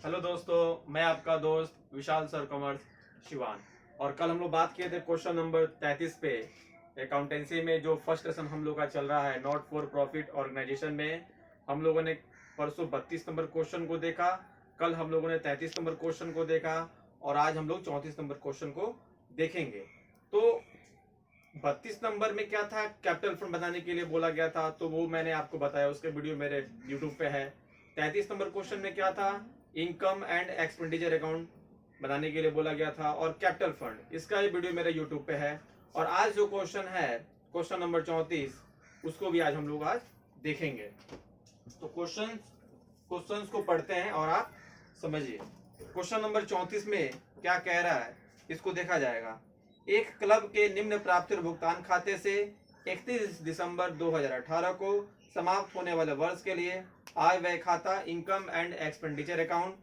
Hello दोस्तों, मैं आपका दोस्त विशाल सर कॉमर्स शिवान। और कल हम लोग बात किए थे क्वेश्चन नंबर 33 पे। अकाउंटेंसी में जो फर्स्ट लेसन हम लोग का चल रहा है नॉट फॉर प्रॉफिट ऑर्गेनाइजेशन में, हम लोगों ने परसों 32 नंबर क्वेश्चन को देखा, कल हम लोगों ने 33 नंबर क्वेश्चन को देखा और आज हम लोग 34 नंबर क्वेश्चन को देखेंगे। तो 32 नंबर में क्या था, कैपिटल फंड बनाने के लिए बोला गया था, तो वो मैंने आपको बताया, उसके वीडियो मेरे यूट्यूब पे है। 33 नंबर क्वेश्चन में क्या था, इनकम एंड एक्सपेंडिचर अकाउंट बनाने के लिए बोला गया था और कैपिटल फंड, इसका ये वीडियो मेरे यूट्यूब पे है। और आज जो क्वेश्चन है क्वेश्चन नंबर 34, उसको भी आज हम लोग आज देखेंगे। तो क्वेश्चंस को पढ़ते हैं और आप समझिए। क्वेश्चन नंबर 34 में क्या कह रहा है, इसको देखा जाएगा। एक क्लब के निम्न प्राप्ति और भुगतान खाते से 31 दिसंबर 2018 को समाप्त होने वाले वर्ष के लिए आय व्यय खाता इनकम एंड एक्सपेंडिचर अकाउंट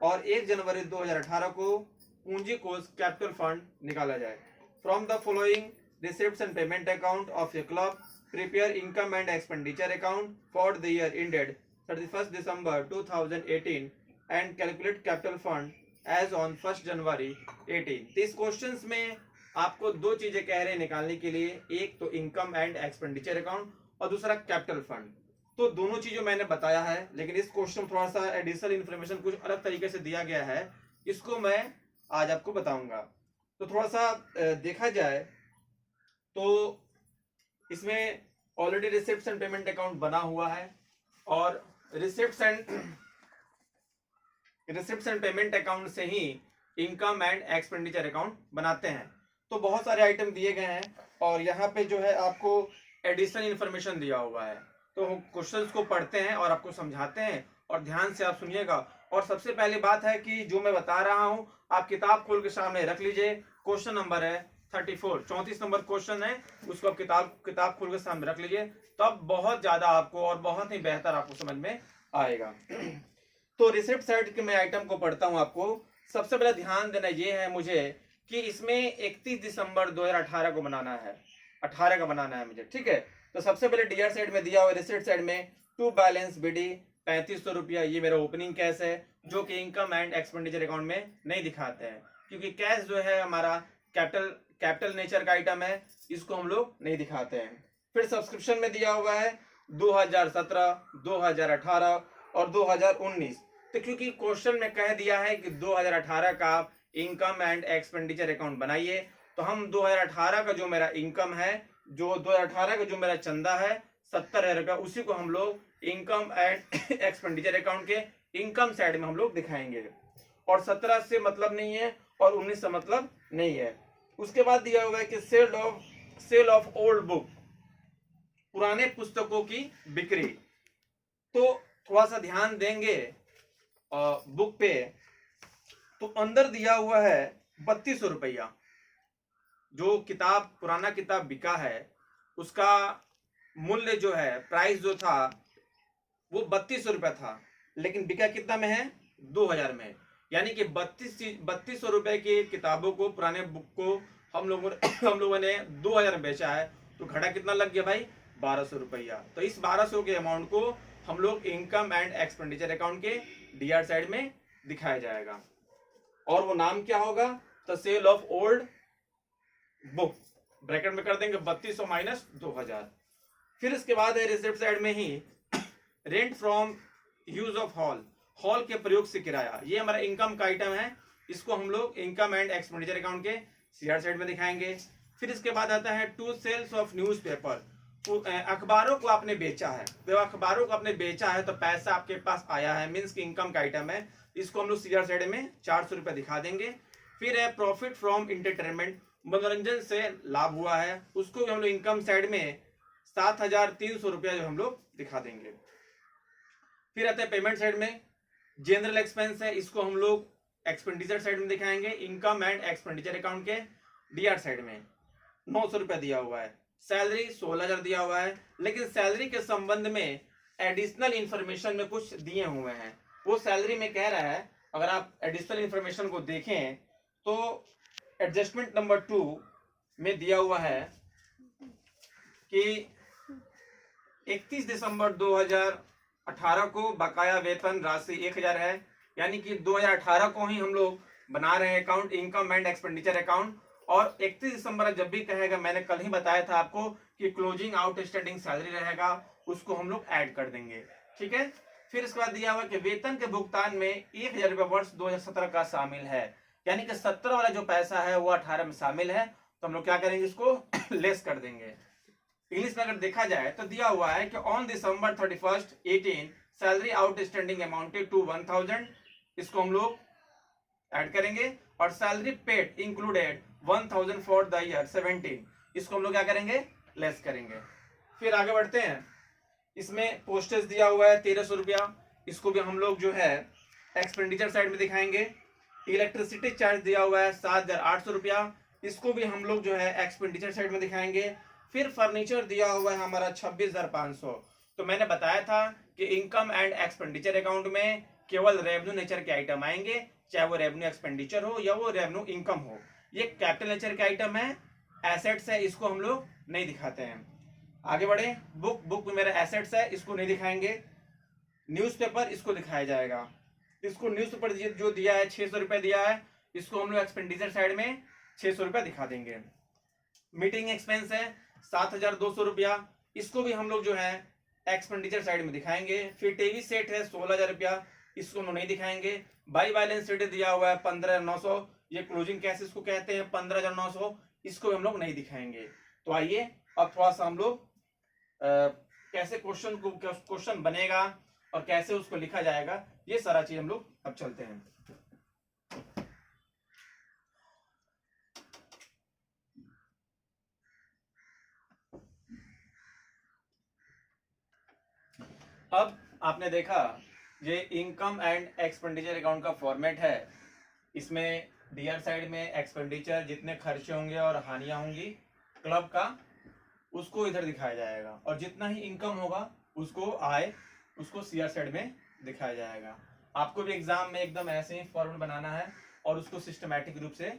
और 1 जनवरी 2018 को पूंजी कोष कैपिटल फंड निकाला जाए। From the following receipts and payment account of a club prepare income and expenditure account for the year ended 31 December 2018 and calculate capital fund as on 1 January 18। इस question में आपको दो चीजें कह रहे हैं निकालने के लिए, एक तो इनकम एंड एक्सपेंडिचर अकाउंट और दूसरा कैपिटल फंड। तो दोनों चीजों मैंने बताया है, लेकिन इस क्वेश्चन थोड़ा सा एडिशनल इन्फॉर्मेशन कुछ अलग तरीके से दिया गया है, इसको मैं आज आपको बताऊंगा। तो थोड़ा सा देखा जाए तो इसमें already receipts and payment account बना हुआ है और रिसिप्ट्स एंड पेमेंट अकाउंट से ही इनकम एंड एक्सपेंडिचर अकाउंट बनाते हैं। तो बहुत सारे आइटम दिए गए हैं और यहाँ पे जो है आपको एडिशनल इन्फॉर्मेशन दिया हुआ है। तो क्वेश्चंस को पढ़ते हैं और आपको समझाते हैं और ध्यान से आप सुनिएगा। और सबसे पहली बात है कि जो मैं बता रहा हूं आप किताब खोल के सामने रख लीजिए। क्वेश्चन नंबर है 34 नंबर क्वेश्चन है, उसको आप किताब खोल के सामने रख लीजिए, तब बहुत ज्यादा आपको और बहुत ही बेहतर आपको समझ में आएगा। तो रिसिप्ट साइड के मैं आइटम को पढ़ता हूं। आपको सबसे पहले ध्यान देना ये है मुझे कि इसमें 31 दिसंबर 2018 को बनाना है, 18 का बनाना है मुझे, ठीक है। तो सबसे पहले डीआर साइड में दिया हुआ रिसिप्ट साइड में टू बैलेंस बीडी 3500 रुपया, ये मेरा ओपनिंग कैश है जो कि इनकम एंड एक्सपेंडिचर अकाउंट में नहीं दिखाते हैं, क्योंकि कैश जो है हमारा कैपिटल नेचर का आइटम है, इसको हम लोग नहीं दिखाते हैं। फिर सब्सक्रिप्शन में दिया हुआ है 2017, 2018 और 2019। तो क्योंकि क्वेश्चन में कह दिया है कि 2018 का इनकम एंड एक्सपेंडिचर अकाउंट बनाइए, तो हम 2018 का जो मेरा इनकम है, जो 2018 का जो मेरा चंदा है 70,000 रुपया, उसी को हम लोग इनकम एंड एक्सपेंडिचर अकाउंट के इनकम साइड में हम लोग दिखाएंगे। और 17 से मतलब नहीं है और 19 से मतलब नहीं है। उसके बाद दिया हुआ है कि सेल ऑफ ओल्ड बुक, पुराने पुस्तकों की बिक्री। तो थोड़ा सा ध्यान देंगे बुक पे, तो अंदर दिया हुआ है 3200 रुपया। जो किताब पुराना किताब बिका है उसका मूल्य जो है, प्राइस जो था वो 3200 रुपया था, लेकिन बिका कितना में है, 2000 में। यानी कि 3200 रुपए की किताबों को, पुराने बुक को हम लोगों ने 2000 में बेचा है, तो घटा कितना लग गया भाई, 1200 रुपया। तो इस 1200 के अमाउंट को हम लोग इनकम एंड एक्सपेंडिचर अकाउंट के डीआर साइड में दिखाया जाएगा। और वो नाम क्या होगा, the sale of old book, bracket में कर देंगे 3200 माइनस 2000। फिर इसके बाद है रिसिप्ट साइड में ही rent from use of hall के प्रयोग से किराया, ये हमारा इनकम का आइटम है, इसको हम लोग इनकम एंड एक्सपेंडिचर अकाउंट के सीआर साइड में दिखाएंगे। फिर इसके बाद आता है टू सेल्स ऑफ न्यूज़पेपर, अखबारों को आपने बेचा है, तो अखबारों को आपने बेचा है तो पैसा आपके पास आया है, मीन्स की इनकम का आइटम है, इसको हम लोग सीआर साइड में 400 रुपया दिखा देंगे। फिर है प्रॉफिट फ्रॉम एंटरटेनमेंट, मनोरंजन से लाभ हुआ है, उसको भी हम लोग इनकम साइड में 7300 रुपया जो हम लोग दिखा देंगे। फिर आता है पेमेंट साइड में जनरल एक्सपेंस है, इसको हम लोग एक्सपेंडिचर साइड में दिखाएंगे, इनकम एंड एक्सपेंडिचर अकाउंट के डीआर साइड में 900 रुपया दिया हुआ है। सैलरी 16,000 दिया हुआ है, लेकिन सैलरी के संबंध में एडिशनल इंफॉर्मेशन में कुछ दिए हुए हैं। वो सैलरी में कह रहा है, अगर आप एडिशनल इंफॉर्मेशन को देखें तो एडजस्टमेंट नंबर 2 में दिया हुआ है कि 31 दिसंबर 2018 को बकाया वेतन राशि 1000 है, यानी कि 2018 को ही हम लोग बना रहे हैं account, income and expenditure account. और 31 दिसंबर जब भी कहेगा, मैंने कल ही बताया था आपको कि क्लोजिंग आउटस्टैंडिंग सैलरी रहेगा, उसको हम लोग ऐड कर देंगे। ठीक है। फिर इसके बाद दिया हुआ कि वेतन के भुगतान में 1000 रुपये वर्ष 2017 का शामिल है, यानी कि 17 वाला जो पैसा है वो 18 में शामिल है, तो हम लोग क्या करेंगे, इसको लेस कर देंगे। इंग्लिश में अगर देखा जाए तो दिया हुआ है कि on December 31 18 salary outstanding amounted to 1000, इसको हम लोग ऐड करेंगे। और salary paid included 1000 for the year 17, इसको हम लोग क्या करेंगे, लेस करेंगे। फिर आगे बढ़ते हैं। इसमें पोस्टेज दिया हुआ है 1300 रुपया, इसको भी हम लोग जो है एक्सपेंडिचर साइड में दिखाएंगे। इलेक्ट्रिसिटी चार्ज दिया हुआ है 7800 रुपया, इसको भी हम लोग जो है एक्सपेंडिचर साइड में दिखाएंगे। फिर फर्नीचर दिया हुआ है हमारा 26,500। तो मैंने बताया था कि इनकम एंड एक्सपेंडिचर अकाउंट में केवल रेवेन्यू नेचर के आइटम आएंगे, चाहे वो रेवेन्यू एक्सपेंडिचर हो या वो रेवेन्यू इनकम हो। ये कैपिटल नेचर के आइटम है, एसेट्स है, इसको हम लोग नहीं दिखाते हैं। आगे बढ़े। बुक में मेरा एसेट्स है, इसको नहीं दिखाएंगे। न्यूज़पेपर, इसको दिखाया जाएगा। इसको न्यूज़पेपर जो दिया है 600 रुपये दिया है, इसको हम लोग एक्सपेंडिचर साइड में 600 रुपया दिखा देंगे। मीटिंग एक्सपेंस है 7200 रुपया, इसको भी हम लोग जो है एक्सपेंडिचर साइड में दिखाएंगे। फिर टीवी सेट है 16000 रुपया, इसको हम लोग नहीं दिखाएंगे। बाई बैलेंस शीट दिया हुआ है 15900, ये क्लोजिंग कैश इसको कहते हैं 15900, इसको भी हम लोग नहीं दिखाएंगे। तो आइए अब थोड़ा सा हम लोग कैसे क्वेश्चन बनेगा और कैसे उसको लिखा जाएगा, ये सारा चीज हम लोग अब चलते हैं। अब आपने देखा ये इनकम एंड एक्सपेंडिचर अकाउंट का फॉर्मेट है। इसमें डीआर साइड में एक्सपेंडिचर, जितने खर्चे होंगे और हानियां होंगी क्लब का, उसको इधर दिखाया जाएगा, और जितना ही इनकम होगा उसको आय, उसको सीआर साइड में दिखाया जाएगा। आपको भी एग्जाम में एकदम ऐसे ही फॉर्मेट बनाना है और उसको सिस्टमैटिक रूप से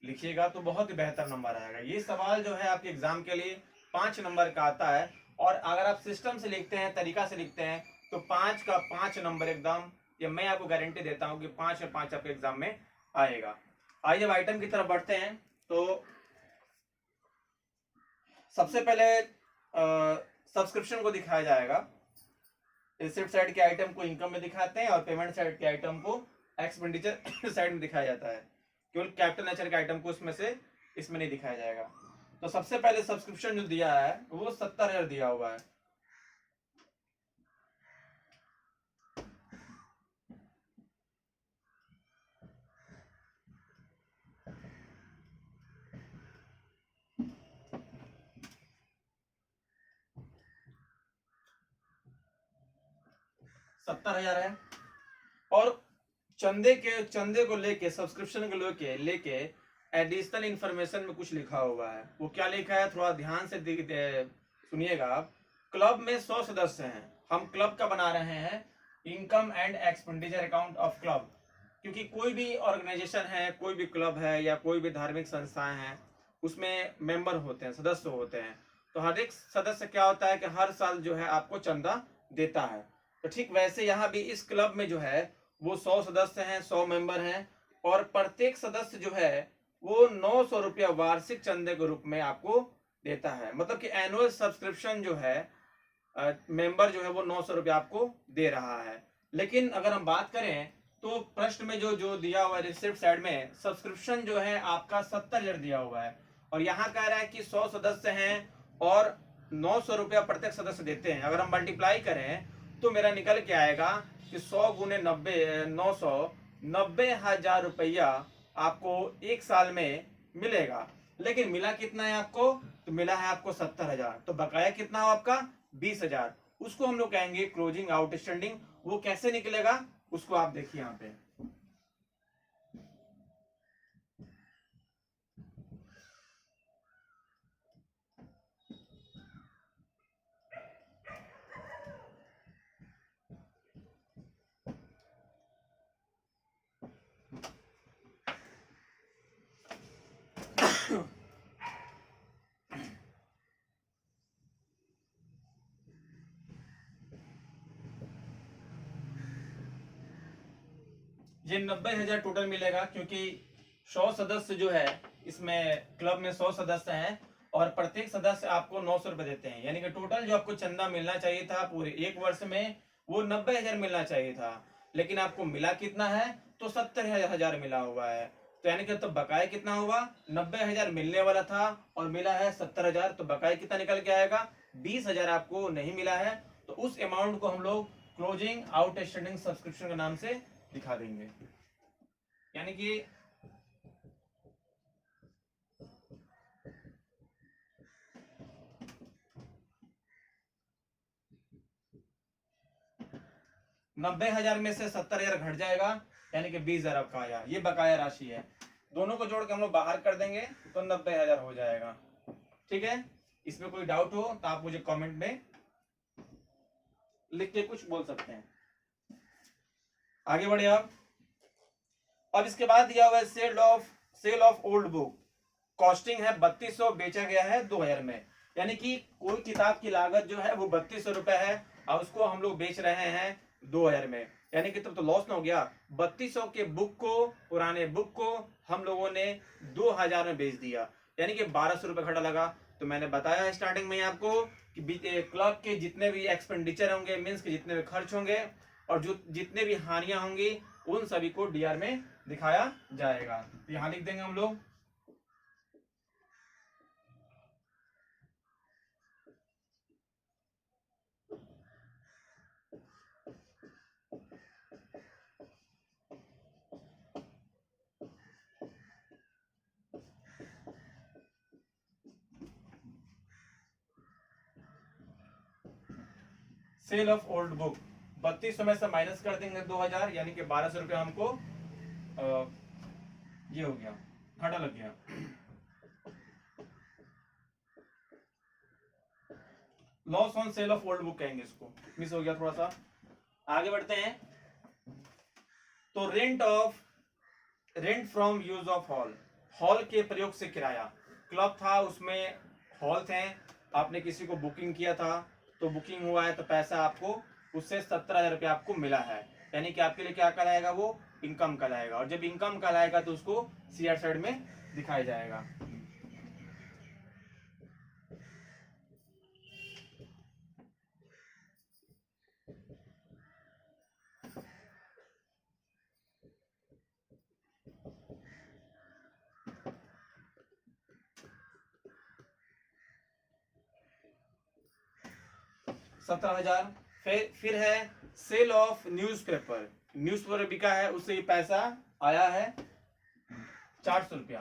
लिखिएगा तो बहुत ही बेहतर नंबर आएगा। ये सवाल जो है आपके एग्जाम के लिए 5 नंबर का आता है, और अगर आप सिस्टम से लिखते हैं, तरीका से लिखते हैं, तो 5 का 5 नंबर एकदम, ये मैं आपको गारंटी देता हूं कि 5 और 5 आपके एग्जाम में आएगा। आइए अब आइटम की तरफ बढ़ते हैं। तो सबसे पहले सब्सक्रिप्शन को दिखाया जाएगा। रिसिप्ट साइड के आइटम को इनकम में दिखाते हैं और पेमेंट साइड के आइटम को एक्सपेंडिचर साइड में दिखाया जाता है। केवल कैपिटल नेचर के आइटम को इसमें नहीं दिखाया जाएगा। तो सबसे पहले सब्सक्रिप्शन जो दिया है वो 70,000 दिया हुआ है। है और चंदे को लेके, सब्सक्रिप्शन को लेके एडिशनल इंफॉर्मेशन में कुछ लिखा हुआ है। वो क्या लिखा है, थोड़ा ध्यान से सुनिएगा आप। क्लब में 100 सदस्य हैं, हम क्लब का बना रहे हैं income and expenditure account of club, क्योंकि कोई भी ऑर्गेनाइजेशन है, कोई भी क्लब है या कोई भी धार्मिक संस्थाएं हैं, उसमें मेंबर होते हैं, सदस्य होते हैं। तो हर एक सदस्य क्या होता है कि हर साल जो है आपको चंदा देता है। तो ठीक वैसे यहाँ भी इस क्लब में जो है वो 100 सदस्य हैं, 100 मेंबर हैं, और प्रत्येक सदस्य जो है वो 900 रुपया वार्षिक चंदे के रूप में आपको देता है। मतलब कि एनुअल सब्सक्रिप्शन जो है, मेंबर जो है वो 900 रुपया आपको दे रहा है। लेकिन अगर हम बात करें तो प्रश्न में जो जो दिया हुआ है रिसिप्ट साइड में, सब्सक्रिप्शन जो है आपका 70,000 दिया हुआ है, और यहाँ कह रहा है कि 100 सदस्य हैं और 900 रुपया प्रत्येक सदस्य देते हैं। अगर हम मल्टीप्लाई करें तो मेरा निकल के आएगा कि 100 गुने 90, 900, 90,000 रुपया आपको एक साल में मिलेगा। लेकिन मिला कितना है आपको, तो मिला है आपको 70,000, तो बकाया कितना हो आपका 20,000। उसको हम लोग कहेंगे क्लोजिंग आउटस्टैंडिंग। वो कैसे निकलेगा उसको आप देखिए यहाँ पे। ये 90,000 टोटल मिलेगा, क्योंकि 100 सदस्य जो है इसमें क्लब में 100 सदस्य हैं और प्रत्येक सदस्य आपको 900 रुपए देते हैं, यानी कि टोटल जो आपको चंदा मिलना चाहिए था पूरे एक वर्ष में वो 90,000 मिलना चाहिए था, लेकिन आपको मिला कितना है, तो 70,000 मिला हुआ है। तो यानी कि तो बकाया कितना हुआ, 90,000 मिलने वाला था और मिला है 70,000, तो बकाया कितना निकल के आएगा, 20,000 आपको नहीं मिला है। तो उस अमाउंट को हम लोग क्लोजिंग आउटस्टैंडिंग सब्सक्रिप्शन के नाम से दिखा देंगे। यानी कि नब्बे हजार में से 70,000 घट जाएगा, यानी कि 20,000 आपका आया, ये बकाया राशि है। दोनों को जोड़ के हम लोग बाहर कर देंगे तो 90,000 हो जाएगा। ठीक है, इसमें कोई डाउट हो तो आप मुझे कमेंट में लिख के कुछ बोल सकते हैं। आगे बढ़े आप। अब इसके बाद दिया हुआ है sale of old book. Costing है 3200, बेचा गया है 2000 में, यानी कि कोई किताब की लागत जो है वो 3200 रुपए है और उसको हम लोग बेच रहे हैं 2000 में, यानी कि तब तो लॉस ना हो गया। 3200 के बुक को, पुराने बुक को हम लोगों ने 2000 में बेच दिया, यानी कि 1200 रुपए घाटा लगा। तो मैंने बताया स्टार्टिंग में आपको कि क्लब के जितने भी एक्सपेंडिचर होंगे, मीन्स के जितने भी खर्च होंगे और जो जितने भी हानियां होंगी उन सभी को डीआर में दिखाया जाएगा। तो यहां लिख देंगे हम लोग सेल ऑफ ओल्ड बुक। 3200 में से माइनस कर देंगे 2000, यानी कि 1200 रुपये हमको ये हो गया, घाटा लग गया। Loss on sale of old book कहेंगे इसको, मिस हो गया थोड़ा सा। आगे बढ़ते हैं। तो rent from use of hall, hall के प्रयोग से किराया। क्लब था, उसमें हॉल थे, आपने किसी को बुकिंग किया था तो बुकिंग हुआ है तो पैसा आपको उससे 70,000 रुपये आपको मिला है, यानी कि आपके लिए क्या कहलाएगा, वो इनकम कहलाएगा। और जब इनकम कहलाएगा तो उसको सीआर साइड में दिखाया जाएगा। सत्रह हजार। फिर है सेल ऑफ न्यूज़पेपर। न्यूज़पेपर बिका है, उससे ये पैसा आया है 400 रुपया।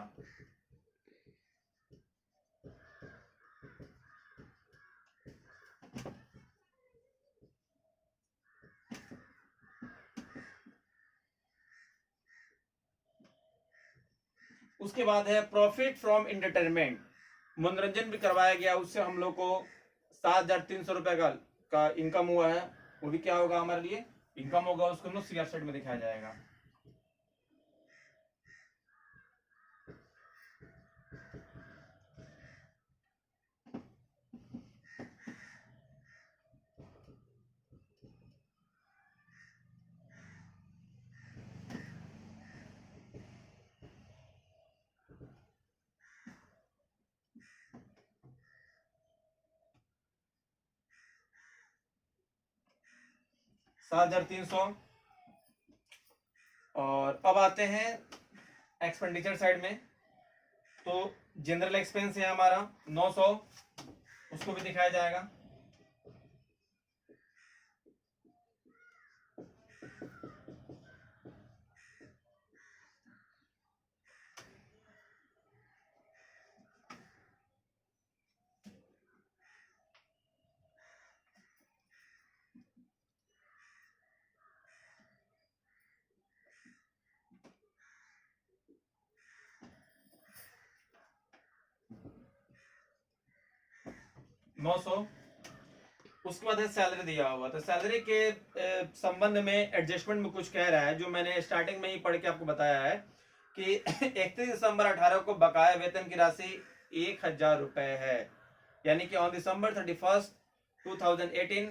उसके बाद है प्रॉफिट फ्रॉम एंटरटेनमेंट, मनोरंजन भी करवाया गया, उससे हम लोग को 7,300 रुपए का इनकम हुआ है, वो भी क्या होगा हमारे लिए इनकम होगा, उसको हम लोग सीआर सेट में दिखाया जाएगा। सात हजार तीन सौ। और अब आते हैं एक्सपेंडिचर साइड में। तो जनरल एक्सपेंस है हमारा 900, उसको भी दिखाया जाएगा। नौ सौ। उसके बाद है सैलरी दिया हुआ, तो सैलरी के संबंध में एडजस्टमेंट में कुछ कह रहा है, जो मैंने स्टार्टिंग में ही पढ़ के आपको बताया है कि 31 दिसंबर 18 को बकाया वेतन की राशि 1,000 रुपए है, यानी कि on December 31 2018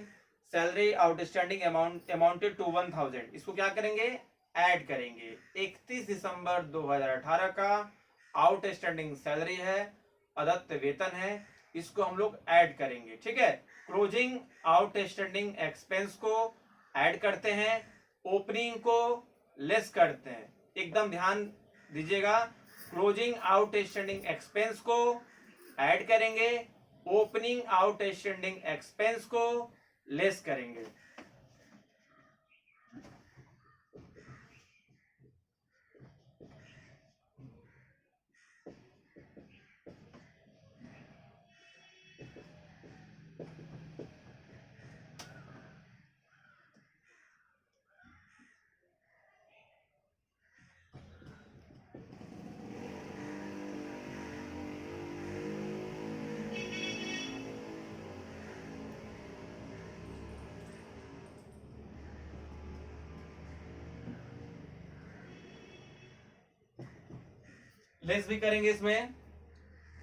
salary outstanding amounted to 1,000। इसको क्या करेंगे, ऐड करेंगे। 31 दिसंबर 2018 का आउटस्टैंडिंग सैलरी है, अदत्त वेतन है, इसको हम लोग ऐड करेंगे। ठीक है, क्लोजिंग आउटस्टैंडिंग एक्सपेंस को ऐड करते हैं, ओपनिंग को लेस करते हैं। एकदम ध्यान दीजिएगा, क्लोजिंग आउटस्टैंडिंग एक्सपेंस को ऐड करेंगे, ओपनिंग आउटस्टैंडिंग एक्सपेंस को लेस करेंगे। लेस भी करेंगे। इसमें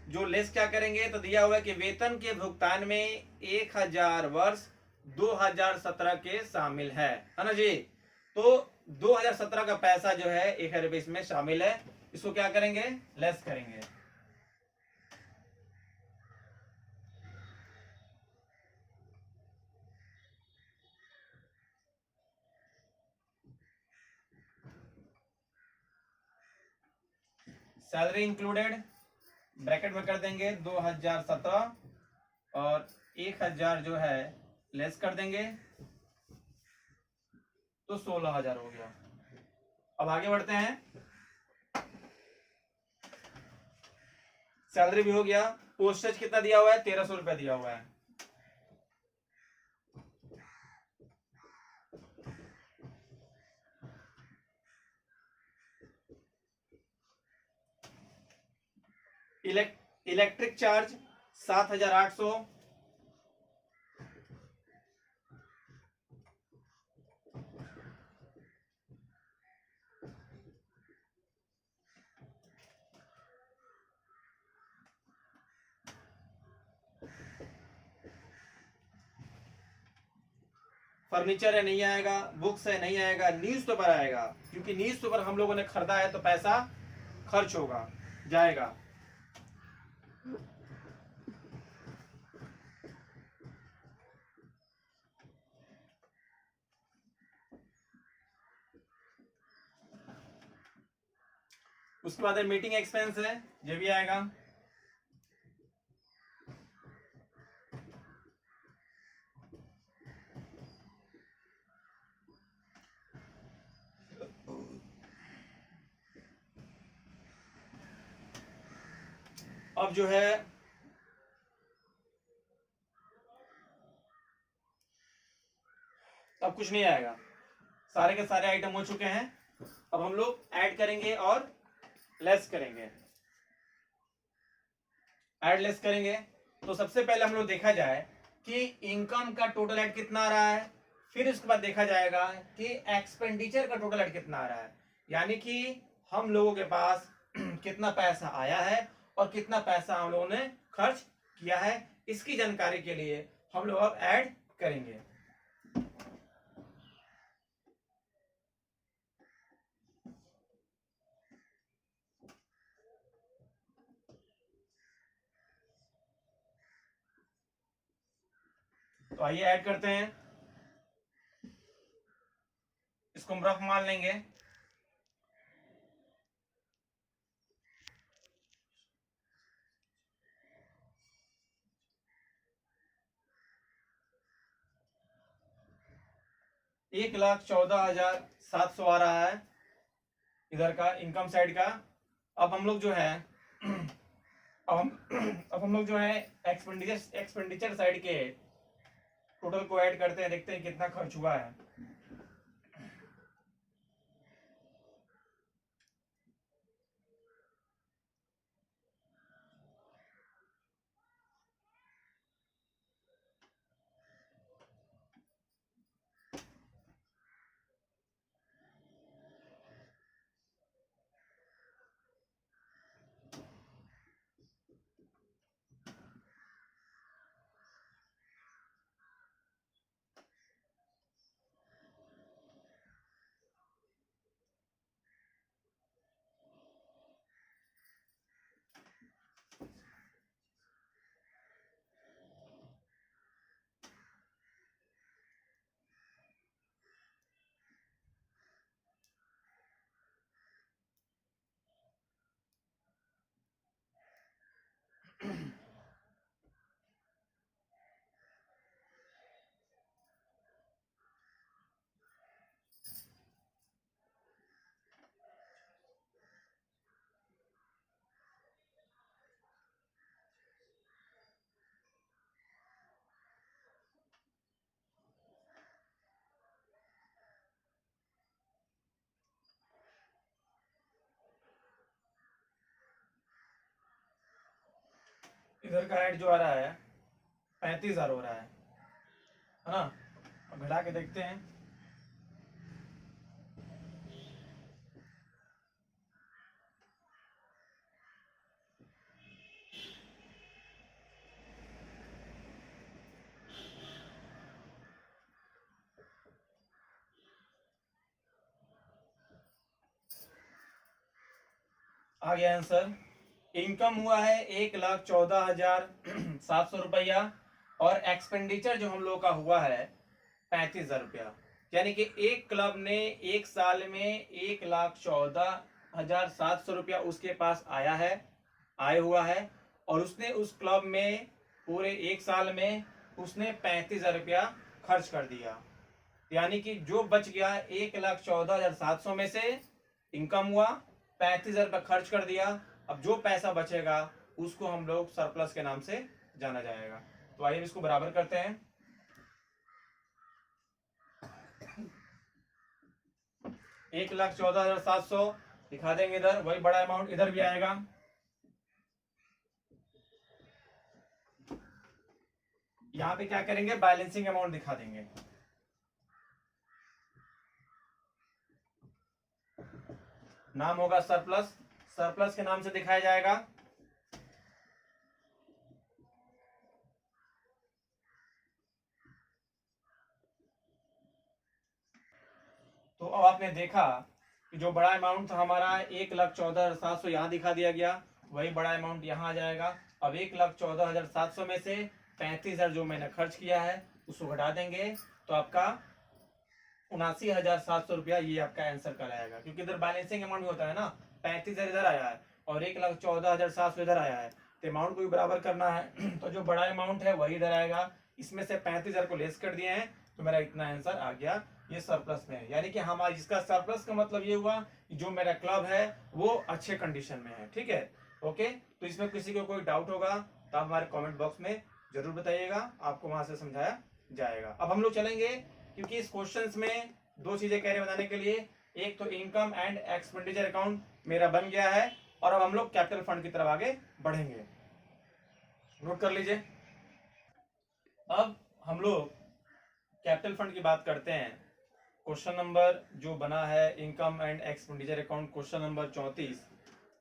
जो लेस क्या करेंगे, तो दिया हुआ है कि वेतन के भुगतान में 1000 वर्ष 2017 के शामिल है ना जी। तो 2017 का पैसा जो है 1000 रुपये इसमें शामिल है, इसको क्या करेंगे, लेस करेंगे। सैलरी इंक्लूडेड ब्रैकेट में कर देंगे 2017 और 1000 जो है लेस कर देंगे, तो 16000 हो गया। अब आगे बढ़ते हैं। सैलरी भी हो गया। पोस्टेज कितना दिया हुआ है, 1300 रुपया दिया हुआ है। इलेक्ट्रिक चार्ज 7800, फर्नीचर है नहीं आएगा, बुक्स है नहीं आएगा, न्यूज पेपर आएगा, क्योंकि न्यूज पेपर हम लोगों ने खरीदा है तो पैसा खर्च होगा, जाएगा। उसके बाद मीटिंग एक्सपेंस है, ये भी आएगा। अब जो है अब कुछ नहीं आएगा, सारे के सारे आइटम हो चुके हैं। अब हम लोग ऐड करेंगे और लेस करेंगे। ऐड लेस करेंगे तो सबसे पहले हम लोग देखा जाए कि इनकम का टोटल ऐड कितना आ रहा है, फिर उसके बाद देखा जाएगा कि एक्सपेंडिचर का टोटल ऐड कितना आ रहा है, यानी कि हम लोगों के पास कितना पैसा आया है और कितना पैसा हम लोगों ने खर्च किया है। इसकी जानकारी के लिए हम लोग अब ऐड करेंगे। तो आइए ऐड करते हैं। इसको हम रफ मान लेंगे। एक लाख 14,700 आ रहा है इधर का इनकम साइड का। अब हम लोग जो है अब हम लोग जो है एक्सपेंडिचर साइड के टोटल को ऐड करते हैं, देखते हैं कितना खर्च हुआ है। इधर का ऐड जो आ रहा है 35,000 हो रहा है ना। अब घटा के देखते हैं। आ गया आंसर। इनकम हुआ है 1,14,700 रुपया और एक्सपेंडिचर जो हम लोग का हुआ है 35,000 रुपया। यानी कि एक क्लब ने एक साल में 1,14,700 रुपया उसके पास आया है, आए हुआ है, और उसने उस क्लब में पूरे एक साल में उसने 35,000 रुपया खर्च कर दिया। यानी कि जो बच गया 1,14,700 में से इनकम हुआ, 35,000 रुपया खर्च कर दिया। अब जो पैसा बचेगा उसको हम लोग सरप्लस के नाम से जाना जाएगा। तो आइए इसको बराबर करते हैं। 1,14,700 दिखा देंगे इधर, वही बड़ा अमाउंट इधर भी आएगा। यहां पे क्या करेंगे, बैलेंसिंग अमाउंट दिखा देंगे। नाम होगा सरप्लस, सरप्लस के नाम से दिखाया जाएगा। तो अब आपने देखा कि जो बड़ा अमाउंट था हमारा 1,14,700 यहाँ दिखा दिया गया, वही बड़ा अमाउंट यहाँ आ जाएगा। अब 1,14,700 में से 35,000 जो मैंने खर्च किया है उसको घटा देंगे, तो आपका 79,700 रुपया ये आपका आंसर कहलाएगा। क्योंकि इधर बैलेंसिंग अमाउंट होता है ना, 35,000 इधर आया है और 1,14,700 इधर आया है, तो अमाउंट को भी बराबर करना है। तो जो बड़ा अमाउंट है वही इधर आएगा। इसमें से 35,000 को लेस कर दिए हैं, तो मेरा इतना आंसर आ गया, ये सरप्लस में है। यानी कि हमारा इसका सरप्लस का मतलब ये हुआ कि जो मेरा क्लब है वो अच्छे कंडीशन में है। ठीक है, ओके। तो इसमें किसी को कोई डाउट होगा तो आप हमारे कमेंट बॉक्स में जरूर बताइएगा, आपको वहां से समझाया जाएगा। अब हम लोग चलेंगे, क्योंकि इस क्वेश्चन में दो चीजें कह रहे बनाने के लिए। एक तो इनकम एंड एक्सपेंडिचर अकाउंट मेरा बन गया है, और अब हम लोग कैपिटल फंड की तरफ आगे बढ़ेंगे। नोट कर लीजिए। अब हम लोग कैपिटल फंड की बात करते हैं। क्वेश्चन नंबर जो बना है income and expenditure account, question number 34,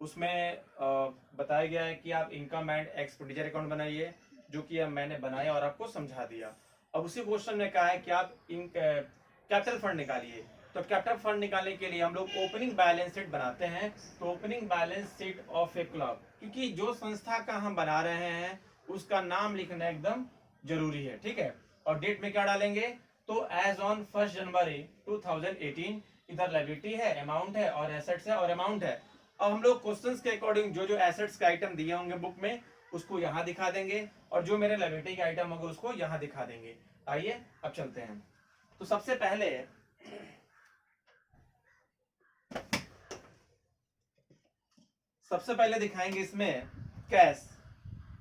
उसमें बताया गया है कि आप इनकम एंड एक्सपेंडिचर अकाउंट बनाइए, जो कि अब मैंने बनाया और आपको समझा दिया। अब उसी क्वेश्चन में कहा है कि आप कैपिटल फंड निकालिए। तो कैपिटल फंड निकालने के लिए हम लोग ओपनिंग बैलेंस शीट बनाते हैं। तो opening balance sheet of a club, क्योंकि जो संस्था का हम बना रहे हैं उसका नाम लिखना एकदम जरूरी है। ठीक है, और डेट में क्या डालेंगे, तो एज ऑन 1 जनवरी 2018, इधर लायबिलिटी है, अमाउंट है, और एसेट्स है और अमाउंट है। अब हम लोग क्वेश्चंस के अकॉर्डिंग जो जो एसेट्स के आइटम दिए होंगे बुक में उसको यहाँ दिखा देंगे, और जो मेरे लायबिलिटी के आइटम होंगे उसको यहाँ दिखा देंगे। आइए अब चलते हैं। तो सबसे पहले दिखाएंगे इसमें cash,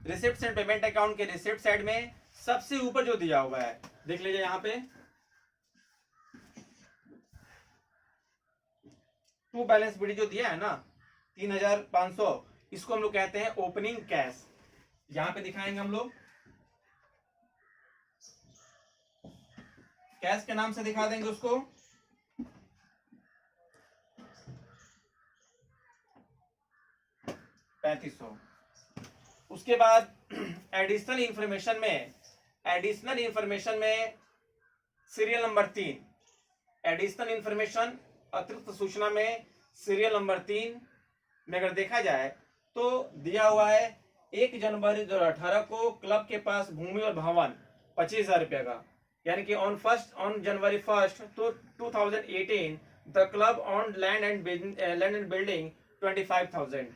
receipts and payment account के रिसिप्ट साइड में सबसे ऊपर जो दिया हुआ है देख लीजिए यहाँ पे, टू बैलेंस बिडी जो दिया है ना 3,500, इसको हम लोग कहते हैं ओपनिंग कैश। यहां पे दिखाएंगे हम लोग, कैश के नाम से दिखा देंगे उसको। $3,500। उसके बाद एडिशनल इंफॉर्मेशन में सीरियल नंबर 3, एडिशनल इंफॉर्मेशन अतिरिक्त सूचना में सीरियल नंबर 3 में अगर देखा जाए तो दिया हुआ है 1 जनवरी 2018 को क्लब के पास भूमि और भवन 25,000 रुपये का। यानी कि ऑन जनवरी 1 तो 2018 the club on land and building 25,000,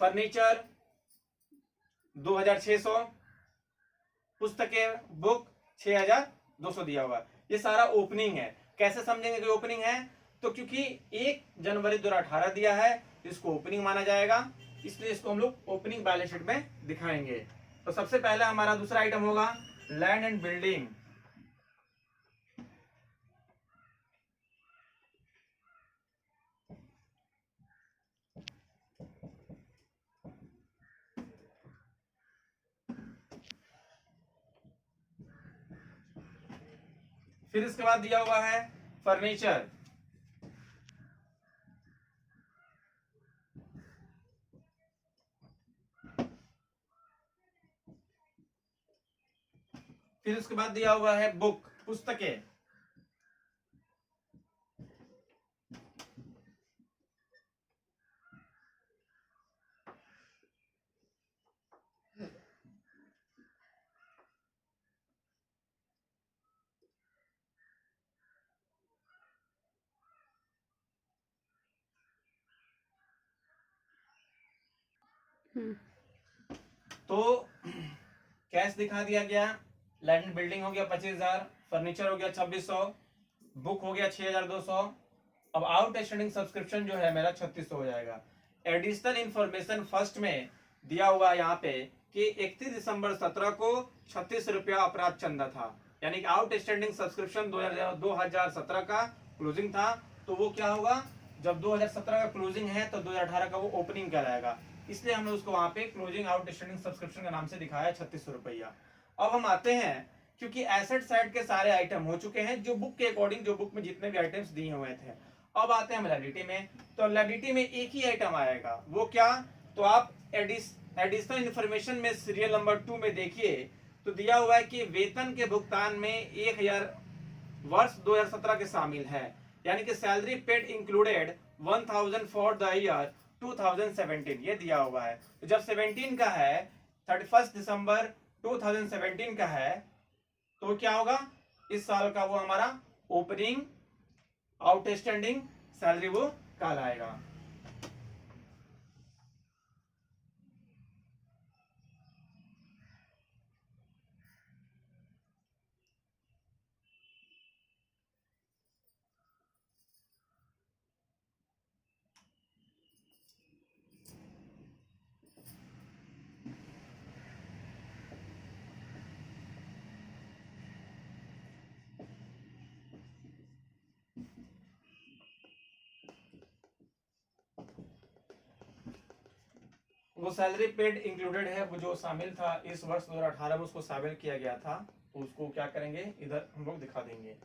furniture 2,600, पुस्तकें बुक 6,200 दिया हुआ। ये सारा ओपनिंग है। कैसे समझेंगे कि ओपनिंग है, तो क्योंकि 1 जनवरी 2018 दिया है इसको ओपनिंग माना जाएगा, इसलिए इसको हम लोग ओपनिंग बैलेंस शीट में दिखाएंगे। तो सबसे पहले हमारा दूसरा आइटम होगा लैंड एंड बिल्डिंग। फिर इसके बाद दिया हुआ है फर्नीचर, फिर उसके बाद दिया हुआ है बुक, पुस्तकें, तो कैश दिखा दिया गया, लैंड एंड बिल्डिंग हो गया 25,000, फर्नीचर हो गया 2600, बुक हो गया 6,200। अब आउटस्टैंडिंग सब्सक्रिप्शन जो है मेरा 3600 हो जाएगा। एडिशनल इंफॉर्मेशन फर्स्ट में दिया हुआ है यहाँ पे कि 31 दिसंबर 17 को 36 रुपया अपराध चंदा था, यानी कि आउटस्टैंडिंग सब्सक्रिप्शन 2017 का क्लोजिंग था। तो वो क्या होगा, जब 2017 का क्लोजिंग है तो 2018 का वो ओपनिंग कहलाएगा, इसलिए हमने उसको वहां पे क्लोजिंग आउटस्टैंडिंग सब्सक्रिप्शन का नाम से दिखाया 3600 रुपया। अब हम आते हैं, क्योंकि एसेट साइड के सारे आइटम हो चुके हैं जो बुक के अकॉर्डिंग, जो बुक में जितने भी आइटम्स दिए हुए थे। अब आते हैं लायबिलिटी में, तो लायबिलिटी में एक ही आइटम आएगा, वो क्या, तो आप एडिशनल इंफॉर्मेशन में सीरियल नंबर 2 में देखिए, तो दिया हुआ है कि वेतन के भुगतान में 1000 वर्ष 2017 के शामिल है, यानी कि salary paid included 1000 for the year 2017, ये दिया हुआ है। तो जब 17 का है, 31 दिसंबर 2017 का है, तो क्या होगा, इस साल का वो हमारा ओपनिंग आउटस्टैंडिंग सैलरी वो कहलाएगा। वो सैलरी पेड इंक्लूडेड है, वो जो शामिल था इस वर्ष 2018 में, उसको शामिल किया गया था, तो उसको क्या करेंगे, इधर हम लोग दिखा देंगे।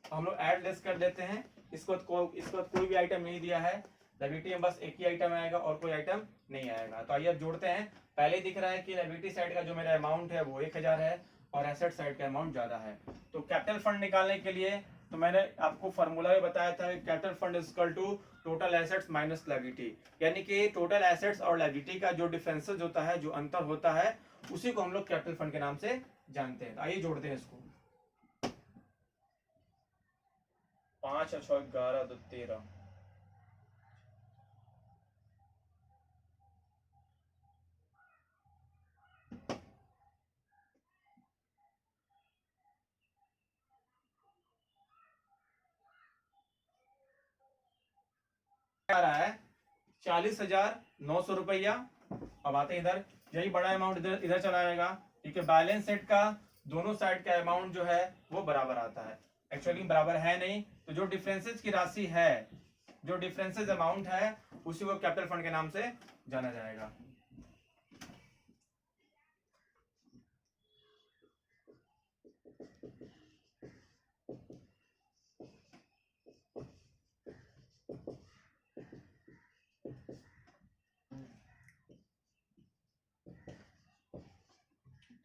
हम लोग ऐड लेस कर देते हैं, इसको कोई भी आइटम नहीं दिया है, लायबिलिटी में बस एक ही आइटम आएगा और कोई आइटम नहीं आएगा। तो आइए अब जोड़ते हैं। पहले दिख रहा है कि लायबिलिटी साइड का जो मेरा अमाउंट है वो 1000 है और एसेट साइड का अमाउंट ज्यादा है। तो कैपिटल फंड निकालने के लिए तो मैंने आपको फॉर्मूला भी बताया था, capital fund is equal to total assets minus liability, यानी कि टोटल एसेट्स और लायबिलिटी का जो डिफरेंसेस होता है, जो अंतर होता है, उसी को हम लोग कैपिटल फंड के नाम से जानते हैं। आइए जोड़ते हैं इसको। 5 और 6 11 2 13, आ रहा है 40,900 रुपया। अब आते हैं इधर, यही बड़ा अमाउंट इधर इधर चला जाएगा, क्योंकि बैलेंस शीट का दोनों साइड का अमाउंट जो है वो बराबर आता है। एक्चुअली बराबर है नहीं, तो जो डिफरेंसेस की राशि है, जो डिफरेंसेस अमाउंट है, उसी को कैपिटल फंड के नाम से जाना जाएगा।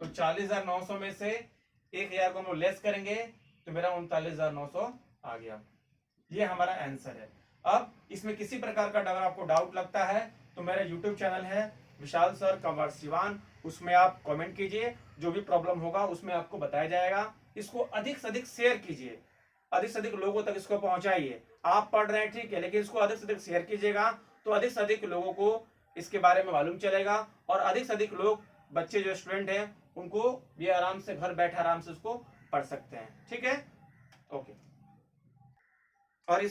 तो 40,900 में से 1000 को हम लोग लेस करेंगे, तो मेरा 39,900 आ गया। ये हमारा आंसर है। अब इसमें किसी प्रकार का अगर आपको डाउट लगता है तो मेरा यूट्यूब चैनल है विशाल सर कॉमर्स सिवान, उसमें आप कमेंट कीजिए, जो भी प्रॉब्लम होगा उसमें आपको बताया जाएगा। इसको अधिक से अधिक शेयर कीजिए, अधिक से अधिक लोगों तक इसको पहुंचाइए। आप पढ़ रहे हैं ठीक है, लेकिन इसको अधिक से अधिक शेयर कीजिएगा, तो अधिक से अधिक लोगों को इसके बारे में मालूम चलेगा, और अधिक से अधिक लोग, बच्चे जो स्टूडेंट हैं, उनको ये आराम से घर बैठे आराम से उसको पढ़ सकते हैं। ठीक है, ओके।